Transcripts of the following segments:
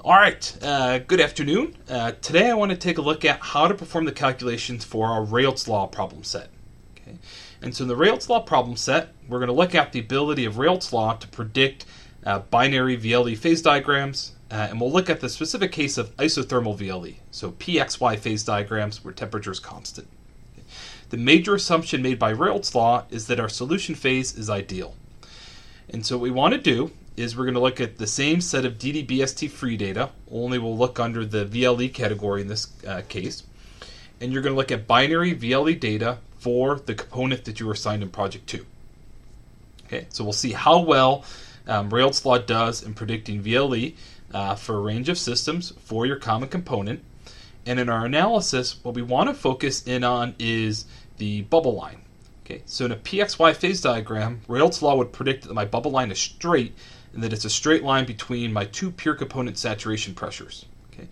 All right, good afternoon. Today I want to take a look at how to perform the calculations for our Raoults Law problem set. Okay. And so in the Raoults Law problem set, we're going to look at the ability of Raoults Law to predict binary VLE phase diagrams, and we'll look at the specific case of isothermal VLE, so PXY phase diagrams where temperature is constant. Okay. The major assumption made by Raoults Law is that our solution phase is ideal. And so what we want to do is we're going to look at the same set of DDBST free data, only we'll look under the VLE category in this case. And you're going to look at binary VLE data for the component that you were assigned in Project 2. Okay, so we'll see how well Raoults Law does in predicting VLE for a range of systems for your common component. And in our analysis, what we want to focus in on is the bubble line. Okay, so in a PXY phase diagram, Raoults Law would predict that my bubble line is straight and that it's a straight line between my two pure component saturation pressures. Okay,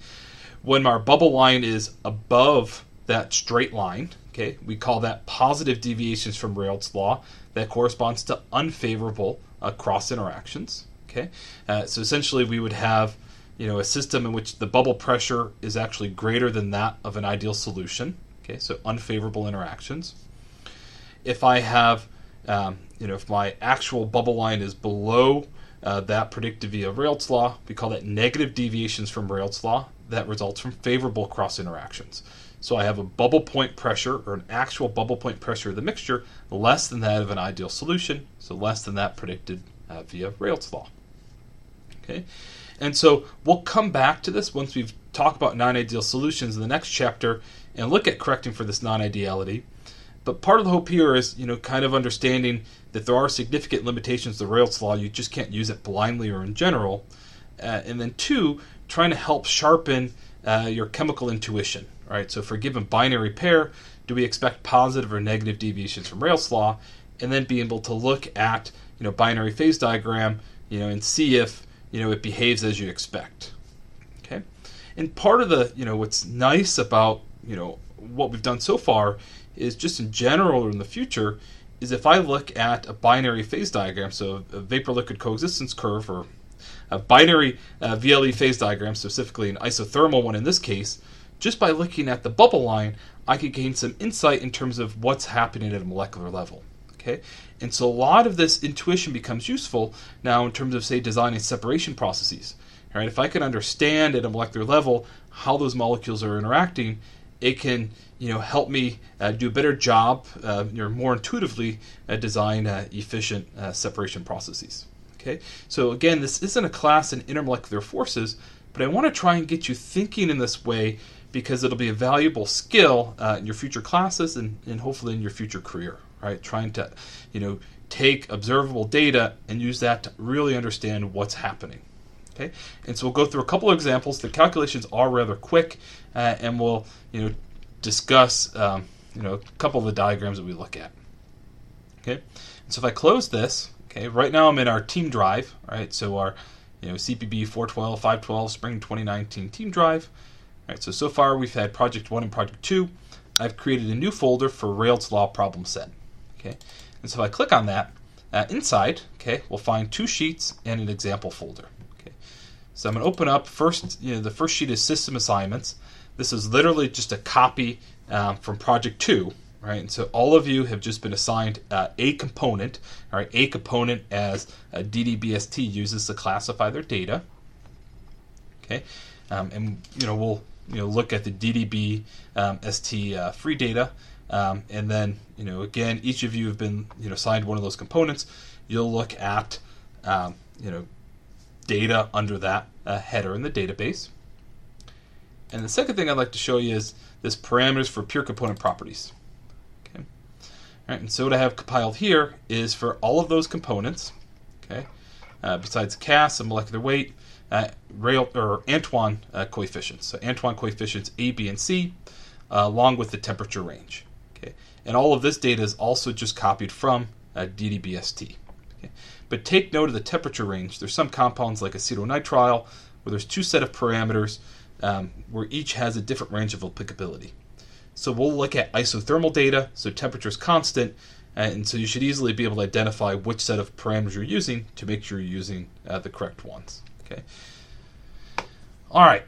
when our bubble line is above that straight line, okay, we call that positive deviations from Raoults Law. That corresponds to unfavorable cross interactions. Okay, so essentially we would have, a system in which the bubble pressure is actually greater than that of an ideal solution. Okay, so unfavorable interactions. If I have, if my actual bubble line is below that predicted via Raoults Law, we call that negative deviations from Raoults Law. That results from favorable cross interactions. So I have a bubble point pressure, or an actual bubble point pressure of the mixture, less than that of an ideal solution, so less than that predicted via Raoults Law. Okay, and so we'll come back to this once we've talked about non-ideal solutions in the next chapter and look at correcting for this non-ideality. But part of the hope here is, kind of understanding that there are significant limitations to Raoults Law. You just can't use it blindly or in general. And then two, trying to help sharpen your chemical intuition. Right? So for a given binary pair, do we expect positive or negative deviations from Raoults Law? And then be able to look at, binary phase diagram, and see if, it behaves as you expect. Okay? And part of the, what's nice about, what we've done so far is just in general or in the future is if I look at a binary phase diagram, so a vapor-liquid coexistence curve, or a binary VLE phase diagram, specifically an isothermal one in this case, just by looking at the bubble line, I could gain some insight in terms of what's happening at a molecular level. Okay, and so a lot of this intuition becomes useful now in terms of, say, designing separation processes. Right? If I can understand at a molecular level how those molecules are interacting, it can, help me do a better job, more intuitively design efficient separation processes. Okay, so again, this isn't a class in intermolecular forces, but I want to try and get you thinking in this way because it'll be a valuable skill in your future classes and hopefully in your future career. Right, trying to, take observable data and use that to really understand what's happening. Okay, and so we'll go through a couple of examples. The calculations are rather quick, and we'll, discuss, a couple of the diagrams that we look at. Okay, and so if I close this, okay, right now I'm in our team drive. Right, so our, CPB 412, 512, Spring 2019 team drive. Right, so far we've had Project 1 and Project 2. I've created a new folder for Raoults Law problem set. Okay, and so if I click on that, inside, okay, we'll find two sheets and an example folder. Okay, so I'm going to open up first. The first sheet is system assignments. This is literally just a copy from Project 2, right? And so all of you have just been assigned a component. All right, a component as DDBST uses to classify their data. Okay, and we'll look at the DDBST free data. And then, again, each of you have been, assigned one of those components. You'll look at, data under that header in the database. And the second thing I'd like to show you is this parameters for pure component properties. Okay. All right, and so what I have compiled here is for all of those components, okay, besides CAS and molecular weight, Antoine coefficients. So Antoine coefficients A, B, and C, along with the temperature range. Okay, and all of this data is also just copied from DDBST. Okay, but take note of the temperature range. There's some compounds like acetonitrile where there's two set of parameters where each has a different range of applicability. So we'll look at isothermal data, so temperature is constant, and so you should easily be able to identify which set of parameters you're using to make sure you're using the correct ones. Okay. All right.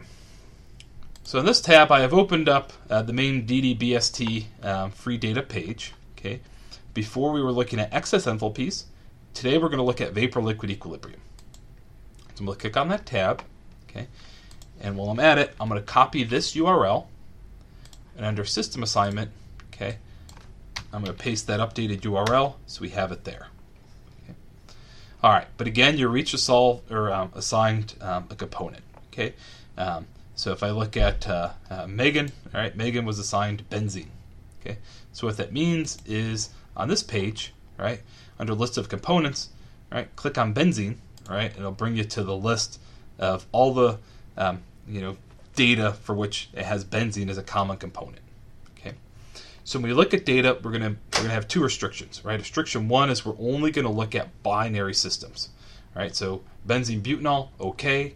So in this tab, I have opened up the main DDBST free data page. Okay. Before we were looking at excess enthalpies. Today we're going to look at vapor-liquid equilibrium. So I'm going to click on that tab. Okay. And while I'm at it, I'm going to copy this URL. And under system assignment, okay, I'm going to paste that updated URL so we have it there. Okay. All right. But again, you're each assigned a component. Okay. So if I look at Megan, all right, Megan was assigned benzene. Okay. So what that means is on this page, right, under list of components, right, click on benzene, right, and it'll bring you to the list of all the data for which it has benzene as a common component. Okay. So when we look at data, we're gonna have two restrictions, right? Restriction one is we're only gonna look at binary systems. Right? So benzene butanol, okay.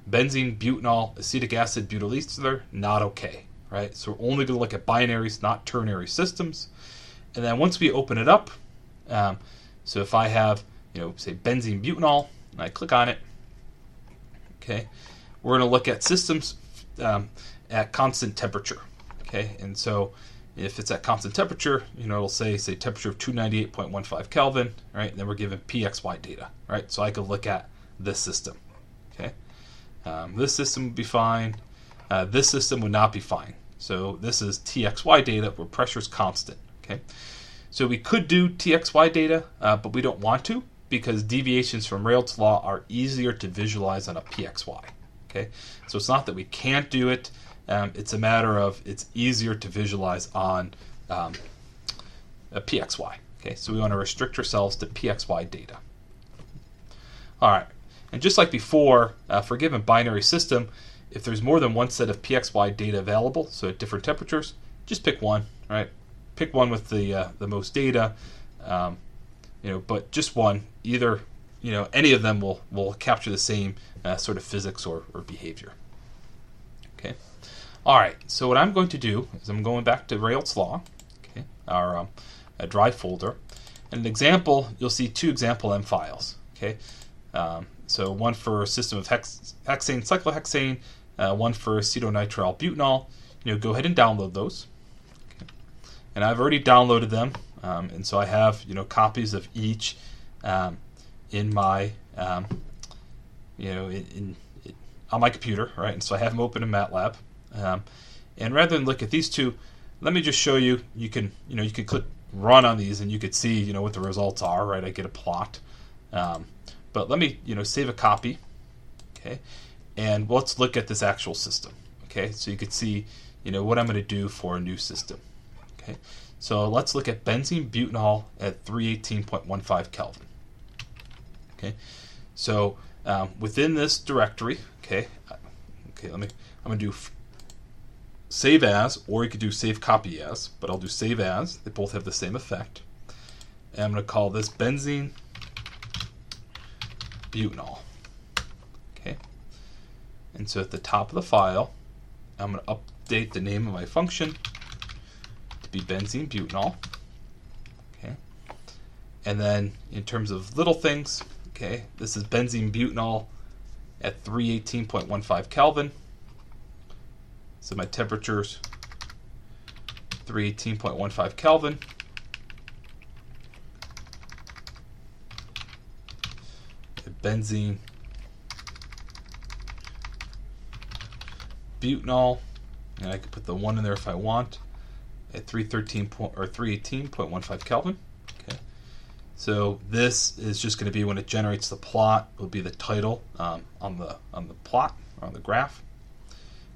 Benzene butanol, acetic acid butyl ester, not okay. Right? So we're only gonna look at binaries, not ternary systems. And then once we open it up, so if I have, say benzene butanol, and I click on it, okay, we're going to look at systems at constant temperature, okay, and so if it's at constant temperature, it'll say temperature of 298.15 Kelvin, right, and then we're given PXY data, right, so I could look at this system, okay, this system would be fine, this system would not be fine, so this is TXY data where pressure is constant, okay. So we could do TXY data, but we don't want to because deviations from Raoults Law are easier to visualize on a PXY. Okay, so it's not that we can't do it; it's a matter of it's easier to visualize on a PXY. Okay, so we want to restrict ourselves to PXY data. All right, and just like before, for a given binary system, if there's more than one set of PXY data available, so at different temperatures, just pick one. Right. Pick one with the most data, but just one. Either, any of them will capture the same sort of physics or behavior. Okay. All right. So what I'm going to do is I'm going back to Raoults Law, okay, our drive folder, and an example. You'll see two example M files. Okay. So one for a system of hexane, cyclohexane, one for acetonitrile butanol. Go ahead and download those. And I've already downloaded them, and so I have copies of each in my on my computer, right? And so I have them open in MATLAB. And rather than look at these two, let me just show you. You can click run on these, and you could see what the results are, right? I get a plot. But let me save a copy, okay? And let's look at this actual system, okay? So you could see what I'm going to do for a new system. Okay, so let's look at benzene butanol at 318.15 Kelvin. Okay, so within this directory, I'm going to do save as, or you could do save copy as, but I'll do save as. They both have the same effect. And I'm going to call this benzene butanol. Okay, and so at the top of the file, I'm going to update the name of my function be benzene butanol, okay, and then in terms of little things, okay, this is benzene butanol at 318.15 Kelvin, so my temperature's 318.15 Kelvin, benzene butanol, and I could put the 1 in there if I want, at 318.15 Kelvin. Okay, so this is just going to be when it generates the plot. Will be the title on the plot or on the graph.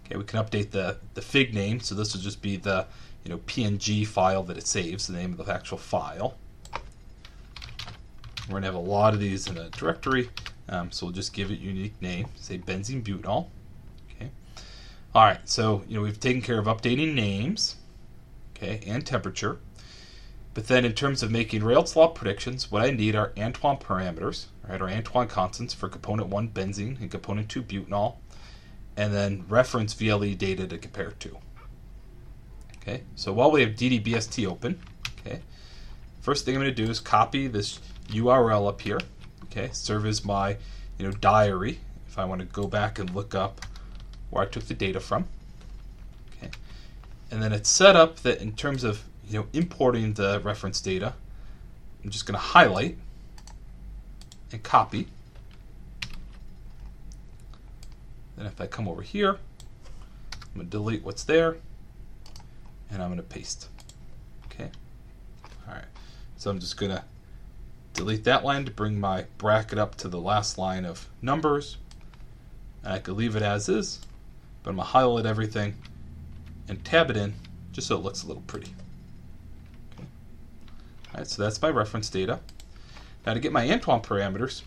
Okay, we can update the fig name. So this will just be the PNG file that it saves, the name of the actual file. We're going to have a lot of these in a directory, so we'll just give it a unique name. Say benzene butanol. Okay. All right. So we've taken care of updating names. Okay, and temperature. But then in terms of making Raoults Law predictions, what I need are Antoine parameters, right, or Antoine constants for component 1 benzene and component 2 butanol, and then reference VLE data to compare to. Okay, so while we have DDBST open, okay, first thing I'm going to do is copy this URL up here, okay, serve as my diary if I want to go back and look up where I took the data from. Okay. And then it's set up that in terms of importing the reference data, I'm just going to highlight and copy. Then if I come over here, I'm going to delete what's there, and I'm going to paste. Okay. All right. So I'm just going to delete that line to bring my bracket up to the last line of numbers. And I could leave it as is, but I'm going to highlight everything and tab it in just so it looks a little pretty. Okay. All right, so that's my reference data. Now to get my Antoine parameters,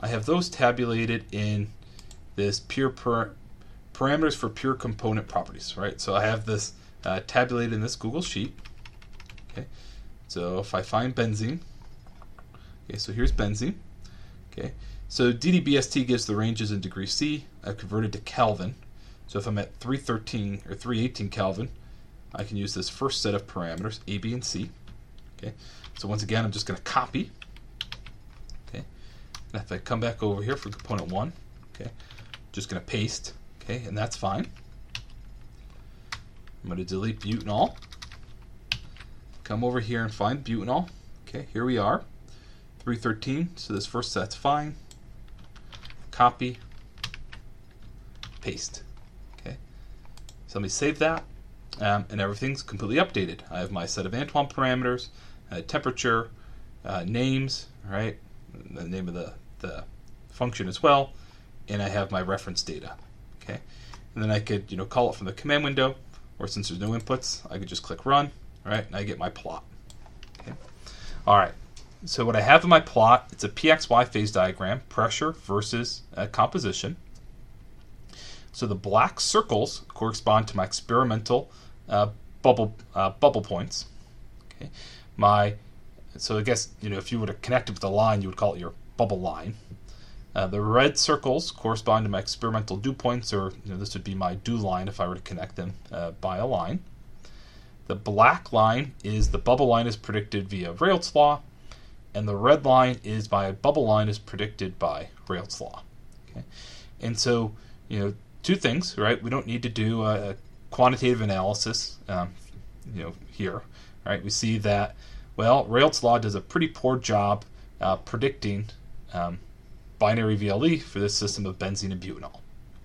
I have those tabulated in this parameters for pure component properties, right? So I have this tabulated in this Google Sheet. Okay. So if I find benzene, okay, so here's benzene. Okay. So DDBST gives the ranges in degrees C. I've converted to Kelvin. So if I'm at 313 or 318 Kelvin, I can use this first set of parameters, A, B, and C. Okay. So once again, I'm just going to copy. Okay. And if I come back over here for component 1, okay, just going to paste. Okay, and that's fine. I'm going to delete butanol. Come over here and find butanol. Okay, here we are. 313, so this first set's fine. Copy, paste. Okay, so let me save that, and everything's completely updated. I have my set of Antoine parameters, temperature, names, right? The name of the function as well, and I have my reference data. Okay, and then I could call it from the command window, or since there's no inputs, I could just click run, right? And I get my plot. Okay, all right. So what I have in my plot, it's a PXY phase diagram, pressure versus composition. So the black circles correspond to my experimental bubble points. Okay, so I guess if you were to connect it with a line, you would call it your bubble line. The red circles correspond to my experimental dew points, or this would be my dew line if I were to connect them by a line. The black line is the bubble line is predicted via Raoults Law, and the red line is my bubble line is predicted by Raoults Law. Okay, and so two things, right? We don't need to do a quantitative analysis, here, right? We see that Raoults Law does a pretty poor job predicting binary VLE for this system of benzene and butanol.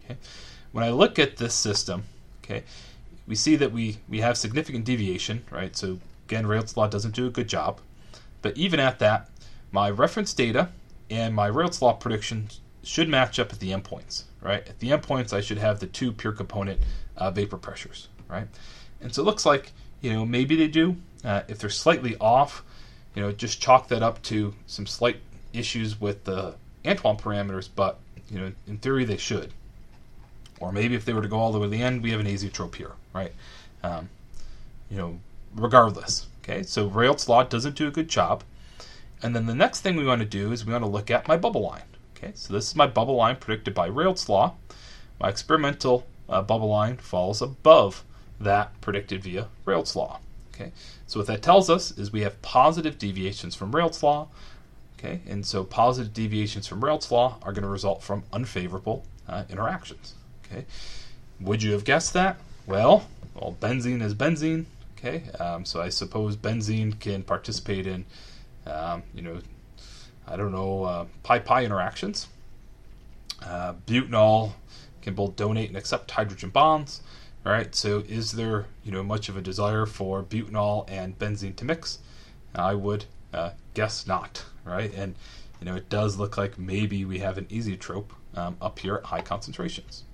Okay, when I look at this system, okay, we see that we have significant deviation, right? So again, Raoults Law doesn't do a good job. But even at that, my reference data and my Raoults Law predictions should match up at the endpoints, right? At the endpoints, I should have the two pure component vapor pressures, right? And so it looks like, maybe they do. If they're slightly off, just chalk that up to some slight issues with the Antoine parameters, but, in theory they should. Or maybe if they were to go all the way to the end, we have an azeotrope here, right? Regardless. Okay, so Raoults Law doesn't do a good job. And then the next thing we want to do is we want to look at my bubble line. Okay, so this is my bubble line predicted by Raoults Law. My experimental bubble line falls above that predicted via Raoults Law. Okay, so what that tells us is we have positive deviations from Raoults Law. Okay, and so positive deviations from Raoults Law are going to result from unfavorable interactions. Okay, would you have guessed that? Well, benzene is benzene. Okay, so I suppose benzene can participate in, pi-pi interactions. Butanol can both donate and accept hydrogen bonds. All right, so is there, much of a desire for butanol and benzene to mix? I would guess not, right? And, it does look like maybe we have an azeotrope up here at high concentrations.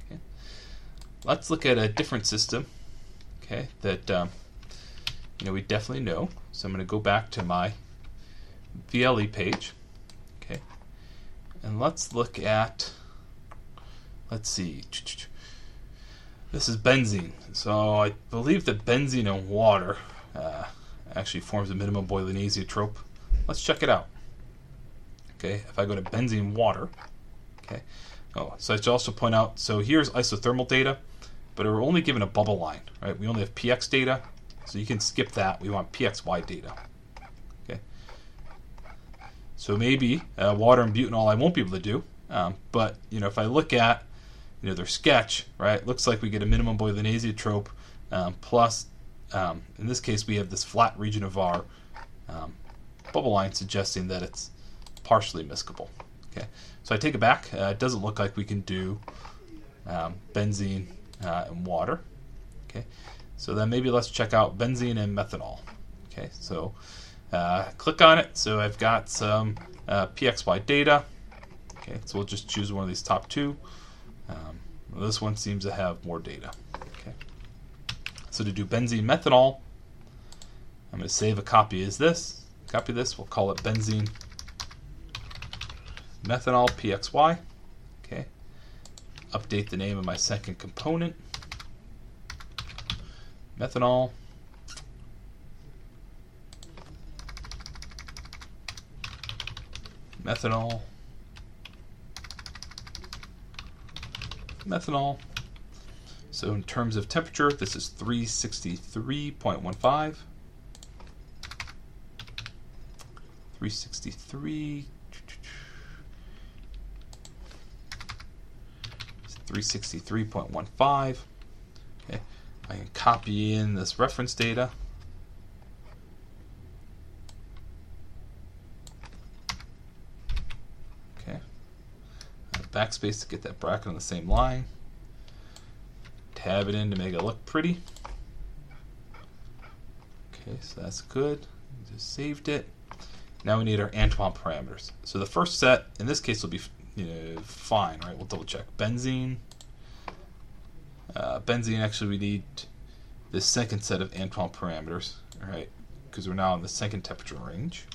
Okay. Let's look at a different system. Okay, that we definitely know. So I'm going to go back to my VLE page. Okay, and let's look at. Let's see. This is benzene. So I believe that benzene and water actually forms a minimum boiling azeotrope. Let's check it out. Okay, if I go to benzene water. Okay. Oh, so I should also point out. So here's isothermal data. But we're only given a bubble line, right? We only have PX data, so you can skip that. We want PXY data. Okay. So maybe water and butanol I won't be able to do, but if I look at their sketch, right, looks like we get a minimum boiling azeotrope plus, in this case, we have this flat region of our bubble line suggesting that it's partially miscible. Okay, so I take it back. It doesn't look like we can do benzene and water. Okay, so then maybe let's check out benzene and methanol. Okay, so click on it. So I've got some PXY data. Okay, so we'll just choose one of these top two. This one seems to have more data. Okay, so to do benzene methanol, I'm going to save a copy as this. Copy this. We'll call it benzene methanol PXY. Okay, update the name of my second component. Methanol. Methanol. Methanol. So in terms of temperature, this is 363.15. 363. 363.15. Okay, I can copy in this reference data. Okay, backspace to get that bracket on the same line. Tab it in to make it look pretty. Okay, so that's good. Just saved it. Now we need our Antoine parameters. So the first set, in this case, will be fine, right? We'll double check. Benzene. Benzene, actually, we need the second set of Antoine parameters, all right? Because we're now in the second temperature range.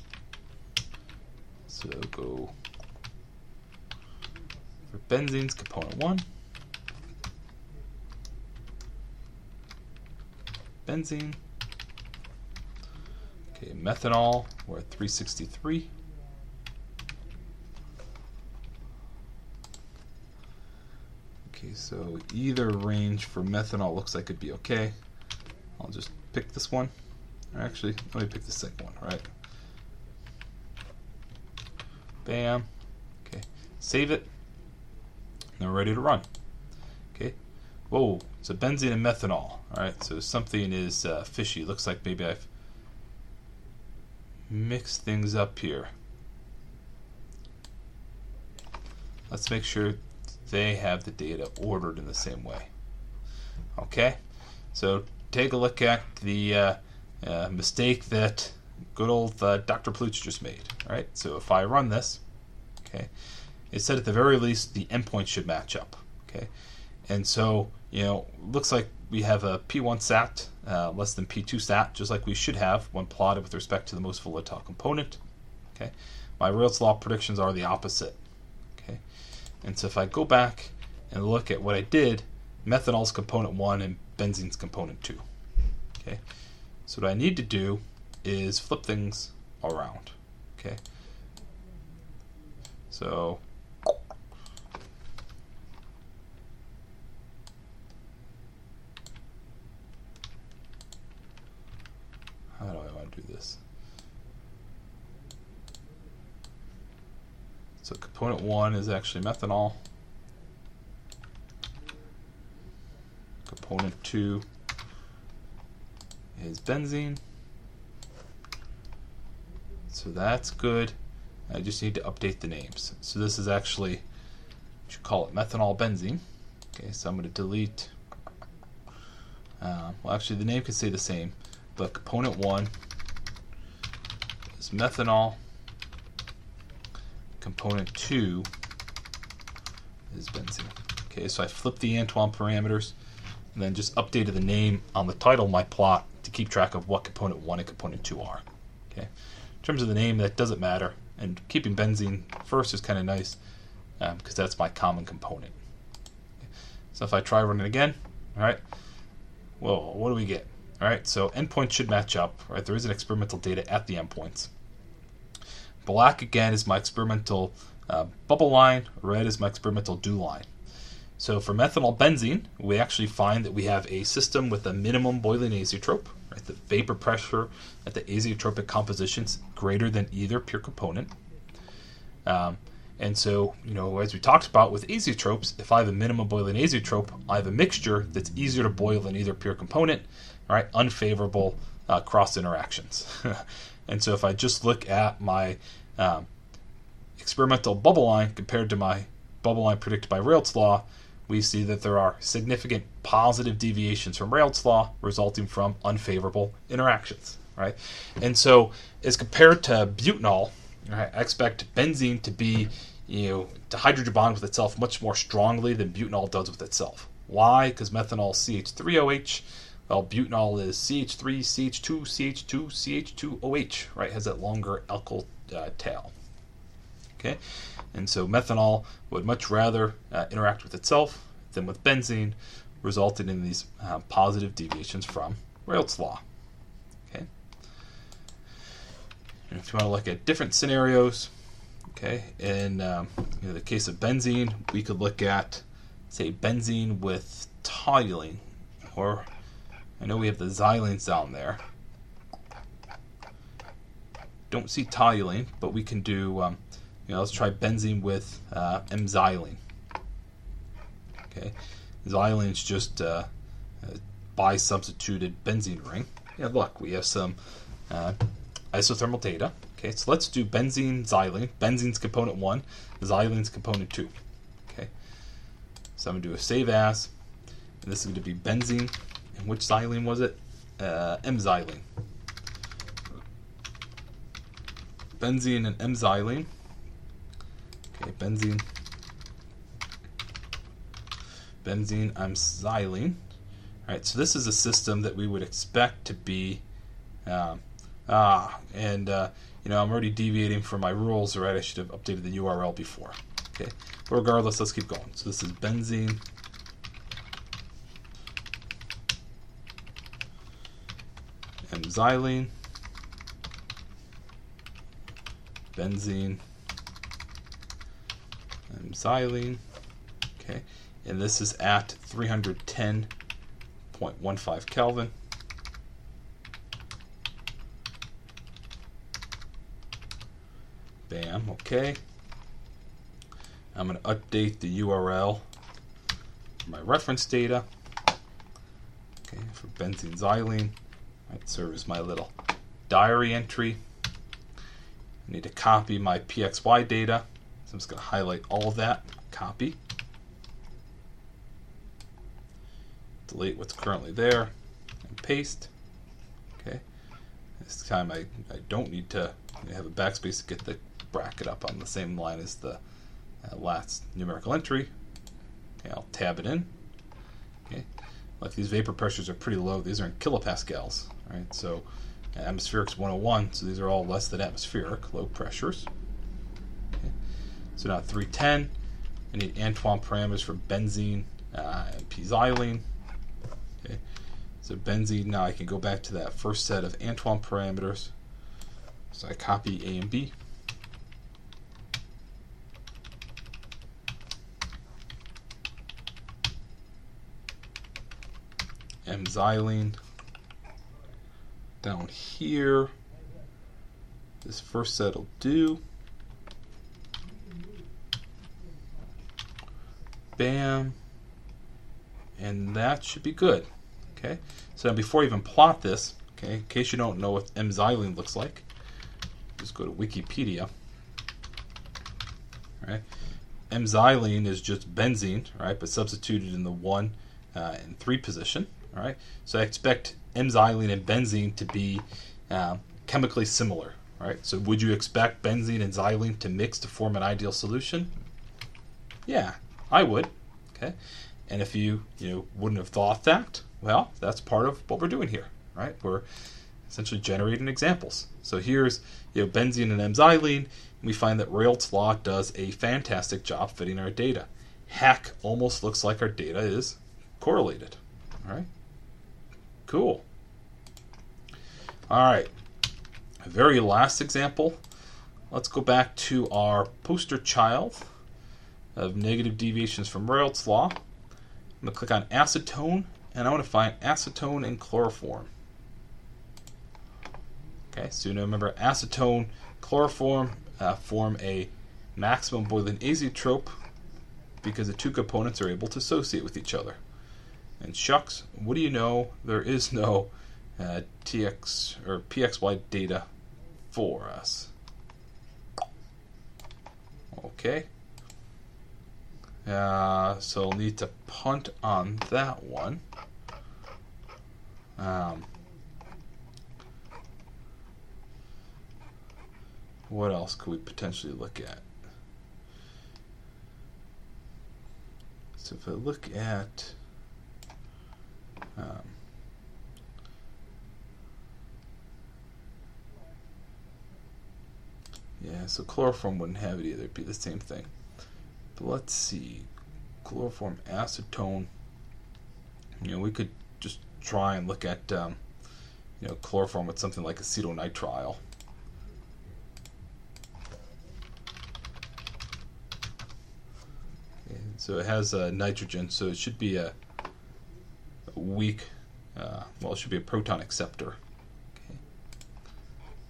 So go for benzene's component 1. Benzene. Okay, methanol, we're at 363. Okay, so either range for methanol looks like it'd be okay. I'll just pick this one. Or actually, let me pick the second one, right? Bam. Okay, save it. Now we're ready to run. Okay. Whoa, so benzene and methanol. Alright, so something is fishy. Looks like maybe I've mixed things up here. Let's make sure they have the data ordered in the same way. Okay, so take a look at the mistake that good old Dr. Plooch just made. All right, so if I run this, okay, it said at the very least the endpoints should match up. Okay, and so looks like we have a P1 sat less than P2 sat, just like we should have when plotted with respect to the most volatile component. Okay, my Raoults Law predictions are the opposite. Okay, and so if I go back and look at what I did, methanol's component 1 and benzene's component 2. Okay, so what I need to do is flip things around. Okay, so how do I want to do this? So component 1 is actually methanol. Component 2 is benzene. So that's good. I just need to update the names. So this is actually, you should call it methanol benzene. Okay, so I'm going to delete. Well, actually, the name can stay the same, but component 1 is methanol. Component 2 is benzene. Okay, so I flipped the Antoine parameters and then just updated the name on the title of my plot to keep track of what component 1 and component 2 are. Okay, in terms of the name, that doesn't matter, and keeping benzene first is kind of nice because that's my common component. Okay. So if I try running again, all right, well, what do we get? All right, so endpoints should match up. Right, there is an experimental data at the endpoints. Black again is my experimental bubble line. Red is my experimental dew line. So for methanol benzene, we actually find that we have a system with a minimum boiling azeotrope. Right, the vapor pressure at the azeotropic composition is greater than either pure component. And so, as we talked about with azeotropes, if I have a minimum boiling azeotrope, I have a mixture that's easier to boil than either pure component, right? Unfavorable cross interactions. And so if I just look at my experimental bubble line compared to my bubble line predicted by Raoults Law, we see that there are significant positive deviations from Raoults Law resulting from unfavorable interactions, right? And so as compared to butanol, right, I expect benzene to be, to hydrogen bond with itself much more strongly than butanol does with itself. Why? Because methanol is CH3OH. Well, butanol is CH3, CH2, CH2, CH2OH, right? Has that longer alkyl tail. Okay, and so methanol would much rather interact with itself than with benzene, resulting in these positive deviations from Raoults Law. Okay, and if you want to look at different scenarios, okay, in the case of benzene, we could look at, say, benzene with toluene, or I know we have the xylenes down there. Don't see toluene, but we can do, let's try benzene with M-xylene. Okay, xylene is just a bi-substituted benzene ring. Yeah, look, we have some isothermal data. Okay, so let's do benzene, xylene. Benzene's component 1, xylene's component 2. Okay, so I'm going to do a save as, and this is going to be benzene. And which xylene was it? M-xylene. Benzene and M-xylene. Okay, benzene, M-xylene. All right, so this is a system that we would expect to be, I'm already deviating from my rules, right? I should have updated the URL before. Okay, but regardless, let's keep going. So this is benzene, M-xylene, benzene, M-xylene, okay, and this is at 310.15 Kelvin. Bam, okay. I'm going to update the URL for my reference data, okay, for benzene, xylene. Right, serve as my little diary entry. I need to copy my PXY data. So I'm just going to highlight all of that, copy, delete what's currently there, and paste. Okay. This time I don't need to have a backspace to get the bracket up on the same line as the last numerical entry. Okay, I'll tab it in. Okay. Like these vapor pressures are pretty low. These are in kilopascals. Right, so atmospheric's 101, so these are all less than atmospheric, low pressures. Okay. So now 310, I need Antoine parameters for benzene and p-xylene. Okay. So benzene, now I can go back to that first set of Antoine parameters. So I copy A and B. M-xylene. Down here, this first set will do. Bam. And that should be good. Okay. So now before I even plot this, okay, in case you don't know what M-xylene looks like, just go to Wikipedia. Right. M-xylene is just benzene, right, but substituted in the 1 and 3 position. All right. So I expect M-xylene and benzene to be chemically similar, right? So would you expect benzene and xylene to mix to form an ideal solution? Yeah, I would. Okay, and if you wouldn't have thought that, well, that's part of what we're doing here, right? We're essentially generating examples. So here's benzene and M-xylene, and we find that Raoults Law does a fantastic job fitting our data. Heck, almost looks like our data is correlated. All right. Cool. All right, very last example. Let's go back to our poster child of negative deviations from Raoults Law. I'm going to click on acetone, and I want to find acetone and chloroform. Okay, so remember acetone, chloroform form a maximum boiling azeotrope because the two components are able to associate with each other. And shucks, what do you know? There is no TX or PXY data for us. Okay. So I'll need to punt on that one. What else could we potentially look at? So if I look at yeah, so chloroform wouldn't have it either. It'd be the same thing. But let's see. Chloroform acetone. We could just try and look at chloroform with something like acetonitrile. Okay, so it has nitrogen, so it should be a weak, it should be a proton acceptor. Okay.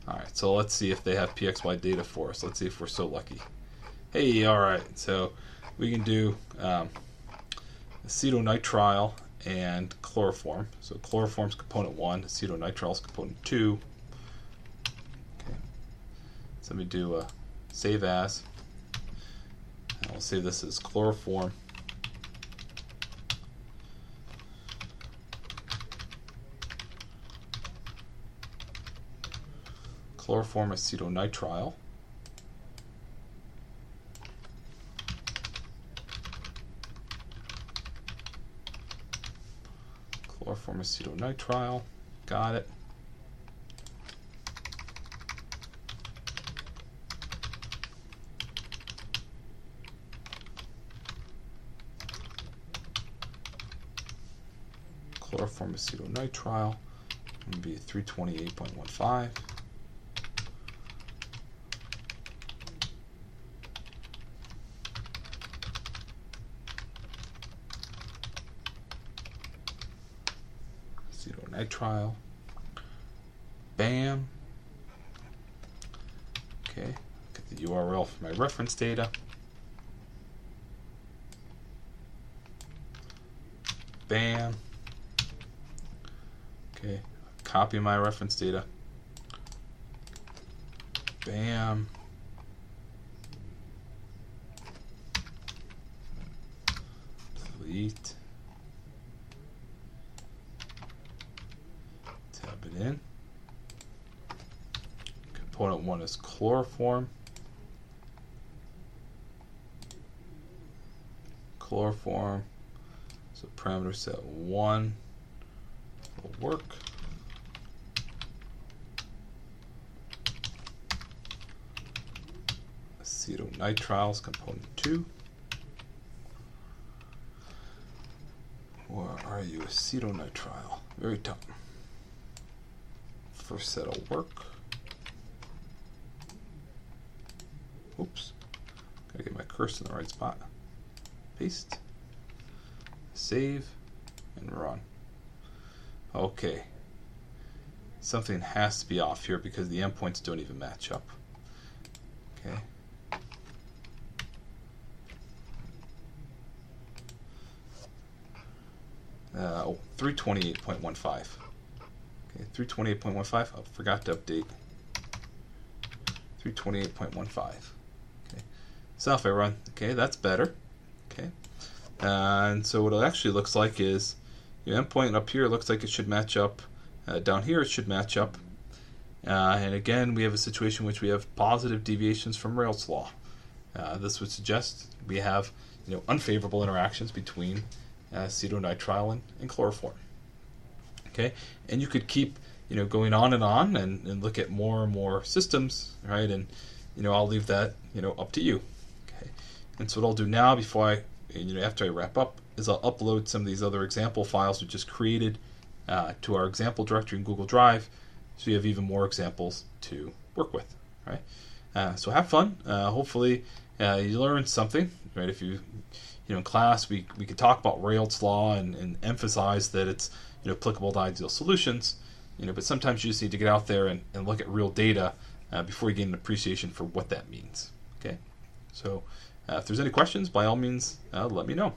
Alright, so let's see if they have PXY data for us. Let's see if we're so lucky. Hey, alright, so we can do acetonitrile and chloroform. So chloroform's component 1, acetonitrile's component 2. Okay. So let me do a save as. And we'll save this as chloroform. Chloroform acetonitrile. Chloroform acetonitrile. Got it. Chloroform acetonitrile would be 328.15. Acetonitrile. Bam. Okay, get the URL for my reference data. Bam. Okay, copy my reference data. Bam. Delete. Tab it in. Component 1 is chloroform. Chloroform. So parameter set 1 will work. Acetonitrile is component 2. Where are you? Acetonitrile. Very top. First set will work. Oops. Gotta get my cursor in the right spot. Paste. Save. And run. Okay. Something has to be off here because the endpoints don't even match up. Okay. 328.15. Okay, 328.15. I forgot to update. 328.15. Okay. So if I run, okay, that's better. Okay. And so what it actually looks like is your endpoint up here looks like it should match up. Down here it should match up. And again, we have a situation in which we have positive deviations from Raoults Law. This would suggest we have unfavorable interactions between acetonitrile and chloroform. Okay, and you could keep going on and look at more and more systems, right? And I'll leave that up to you. Okay, and so what I'll do now before after I wrap up is I'll upload some of these other example files we just created to our example directory in Google Drive, so you have even more examples to work with. Right? So have fun. Hopefully you learned something. Right? If you in class we could talk about Raoults Law and emphasize that it's applicable to ideal solutions. But sometimes you just need to get out there and look at real data before you gain an appreciation for what that means. Okay. So if there's any questions, by all means, let me know.